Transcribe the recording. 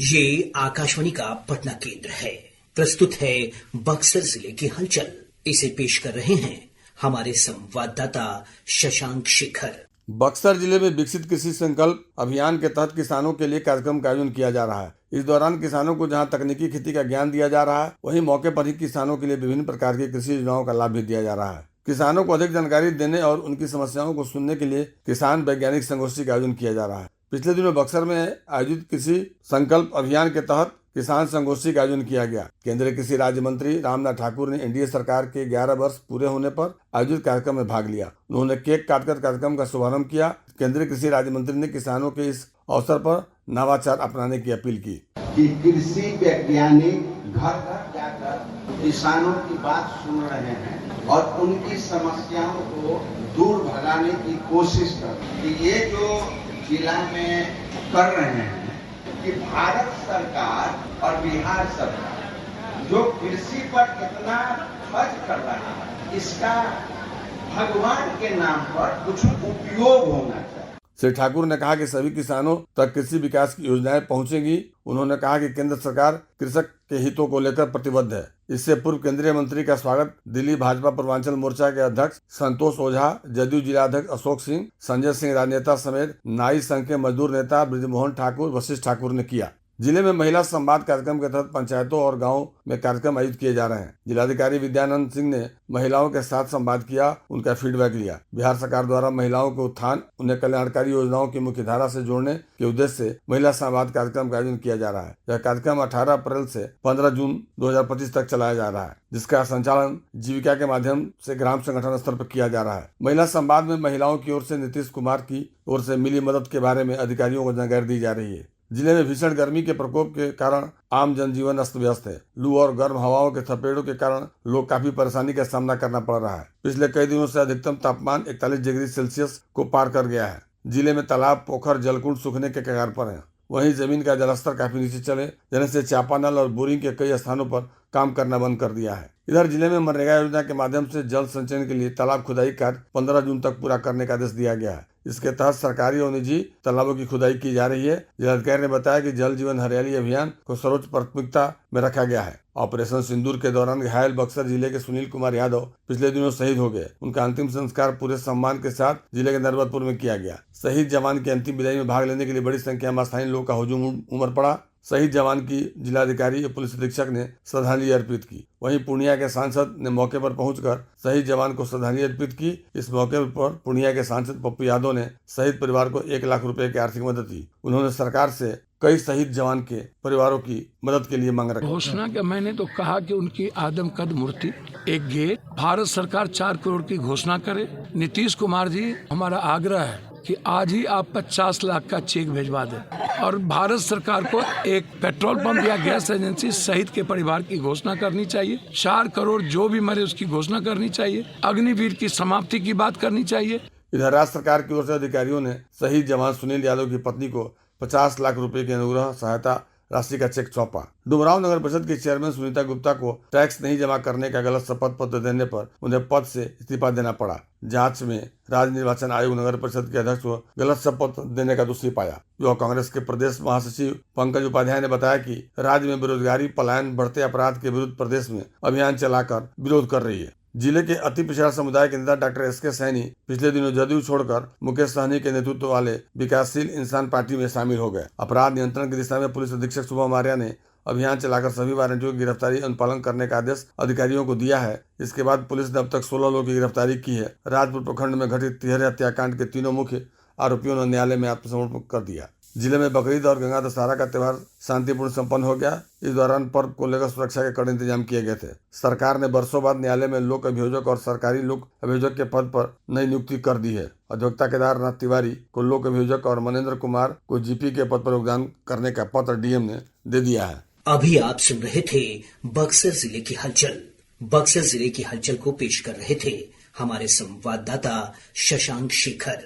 ये आकाशवाणी का पटना केंद्र है। प्रस्तुत है बक्सर जिले की हलचल। इसे पेश कर रहे हैं हमारे संवाददाता शशांक शेखर। बक्सर जिले में विकसित कृषि संकल्प अभियान के तहत किसानों के लिए कार्यक्रम का आयोजन किया जा रहा है। इस दौरान किसानों को जहां तकनीकी खेती का ज्ञान दिया जा रहा है, वहीं मौके पर ही किसानों के लिए विभिन्न प्रकार की कृषि योजनाओं का लाभ भी दिया जा रहा है। किसानों को अधिक जानकारी देने और उनकी समस्याओं को सुनने के लिए किसान वैज्ञानिक संगोष्ठी का आयोजन किया जा रहा है। पिछले दिनों बक्सर में आयोजित कृषि संकल्प अभियान के तहत किसान संगोष्ठी का आयोजन किया गया। केंद्रीय कृषि राज्य मंत्री रामनाथ ठाकुर ने एनडीए सरकार के 11 वर्ष पूरे होने पर आयोजित कार्यक्रम में भाग लिया। उन्होंने केक काटकर कार्यक्रम का शुभारंभ किया। केंद्रीय कृषि राज्य मंत्री ने किसानों के इस अवसर पर नवाचार अपनाने की अपील की कि कृषि वैज्ञानिक घर घर जाकर किसानों की बात सुन रहे हैं और उनकी समस्याओं को दूर भगाने की कोशिश कर कि ये जो जिला में कर रहे हैं कि भारत सरकार और बिहार सरकार जो कृषि पर कितना खर्च कर रहा है, इसका भगवान के नाम पर कुछ उपयोग होना चाहिए। श्री ठाकुर ने कहा कि सभी किसानों तक कृषि विकास की योजनाएं पहुंचेंगी। उन्होंने कहा कि केंद्र सरकार कृषक के हितों को लेकर प्रतिबद्ध है। इससे पूर्व केंद्रीय मंत्री का स्वागत दिल्ली भाजपा पूर्वांचल मोर्चा के अध्यक्ष संतोष ओझा, जदयू जिलाध्यक्ष अशोक सिंह, संजय सिंह राजनेता समेत नाई संघ के मजदूर नेता ब्रजमोहन ठाकुर, वशिष्ठ ठाकुर ने किया। जिले में महिला संवाद कार्यक्रम के तहत पंचायतों और गांवों में कार्यक्रम आयोजित किए जा रहे हैं। जिलाधिकारी विद्यानंद सिंह ने महिलाओं के साथ संवाद किया, उनका फीडबैक लिया। बिहार सरकार द्वारा महिलाओं के उत्थान, उन्हें कल्याणकारी योजनाओं की मुख्य धारा से जोड़ने के उद्देश्य से महिला संवाद कार्यक्रम का आयोजन किया जा रहा है। यह कार्यक्रम 18 अप्रैल से 15 जून 2025 तक चलाया जा रहा है, जिसका संचालन जीविका के माध्यम से ग्राम संगठन स्तर पर किया जा रहा है। महिला संवाद में महिलाओं की ओर से नीतीश कुमार की ओर से मिली मदद के बारे में अधिकारियों को जानकारी दी जा रही है। जिले में भीषण गर्मी के प्रकोप के कारण आम जनजीवन अस्त व्यस्त है। लू और गर्म हवाओं के थपेड़ों के कारण लोग काफी परेशानी का सामना करना पड़ रहा है। पिछले कई दिनों से अधिकतम तापमान 41 डिग्री सेल्सियस को पार कर गया है। जिले में तालाब, पोखर, जलकुंड सूखने के कगार पर हैं। वहीं जमीन का जलस्तर काफी नीचे चले जाने से चापानल और बोरिंग के कई स्थानों पर काम करना बंद कर दिया है। इधर जिले में मनरेगा योजना के माध्यम से जल संचयन के लिए तालाब खुदाई कार्य 15 जून तक पूरा करने का आदेश दिया गया है। इसके तहत सरकारी और निजी तालाबों की खुदाई की जा रही है। जिलाधिकारी ने बताया कि जल जीवन हरियाली अभियान को सर्वोच्च प्राथमिकता में रखा गया है। ऑपरेशन सिंदूर के दौरान घायल बक्सर जिले के सुनील कुमार यादव पिछले दिनों शहीद हो गए। उनका अंतिम संस्कार पूरे सम्मान के साथ जिले के नरबतपुर में किया गया। शहीद जवान की अंतिम विदाई में भाग लेने के लिए बड़ी संख्या में स्थानीय लोगों का हुजूम उमड़ पड़ा। शहीद जवान की जिलाधिकारी और पुलिस अधीक्षक ने श्रद्धांजलि अर्पित की। वहीं पूर्णिया के सांसद ने मौके पर पहुंचकर शहीद जवान को श्रद्धांजलि अर्पित की। इस मौके पर पूर्णिया के सांसद पप्पू यादव ने शहीद परिवार को 1 लाख रुपए की आर्थिक मदद दी। उन्होंने सरकार से कई शहीद जवान के परिवारों की मदद के लिए मांग रखी। घोषणा के मैंने तो कहा कि उनकी आदमकद मूर्ति, एक गेट, भारत सरकार 4 करोड़ की घोषणा करे। नीतीश कुमार जी, हमारा आग्रह है कि आज ही आप 50 लाख का चेक भेजवा दें और भारत सरकार को एक पेट्रोल पंप या गैस एजेंसी शहीद के परिवार की घोषणा करनी चाहिए। 4 करोड़ जो भी मरे उसकी घोषणा करनी चाहिए। अग्निवीर की समाप्ति की बात करनी चाहिए। इधर राज्य सरकार की ओर से अधिकारियों ने शहीद जवान सुनील यादव की पत्नी को 50 लाख रुपए की अनुग्रह सहायता राशि का चेक सौंपा। डुमरांव नगर परिषद के चेयरमैन सुनीता गुप्ता को टैक्स नहीं जमा करने का गलत शपथ पत्र देने पर उन्हें पद से इस्तीफा देना पड़ा। जांच में राज्य निर्वाचन आयोग नगर परिषद के अध्यक्ष को गलत शपथ देने का दोषी पाया। युवा कांग्रेस के प्रदेश महासचिव पंकज उपाध्याय ने बताया कि राज्य में बेरोजगारी, पलायन, बढ़ते अपराध के विरुद्ध प्रदेश में अभियान चलाकर विरोध कर रही है। जिले के अति पिछड़ा समुदाय के नेता डॉक्टर SK सैनी पिछले दिनों जदयू छोड़कर मुकेश सहनी के नेतृत्व वाले विकासशील इंसान पार्टी में शामिल हो गए। अपराध नियंत्रण की दिशा में पुलिस अधीक्षक शुभम आर्या ने अभियान चलाकर सभी वारंटियों की गिरफ्तारी अनुपालन करने का आदेश अधिकारियों को दिया है। इसके बाद पुलिस ने अब तक 16 लोगों की गिरफ्तारी की है। राजपुर प्रखंड में घटित तिहरे हत्याकांड के तीनों मुख्य आरोपियों ने न्यायालय में आत्मसमर्पण कर दिया। जिले में बकरीद और गंगा दशहरा का त्यौहार शांतिपूर्ण संपन्न हो गया। इस दौरान पर्व को लेकर सुरक्षा के कड़े इंतजाम किए गए थे। सरकार ने वर्षों बाद न्यायालय में लोक अभियोजक और सरकारी लोक अभियोजक के पद पर नई नियुक्ति कर दी है। अधिवक्ता केदारनाथ तिवारी को लोक अभियोजक और मनेंद्र कुमार को GP के पद पर योगदान करने का पत्र DM ने दे दिया है। अभी आप सुन रहे थे बक्सर जिले की हलचल। बक्सर जिले की हलचल को पेश कर रहे थे हमारे संवाददाता शशांक शेखर।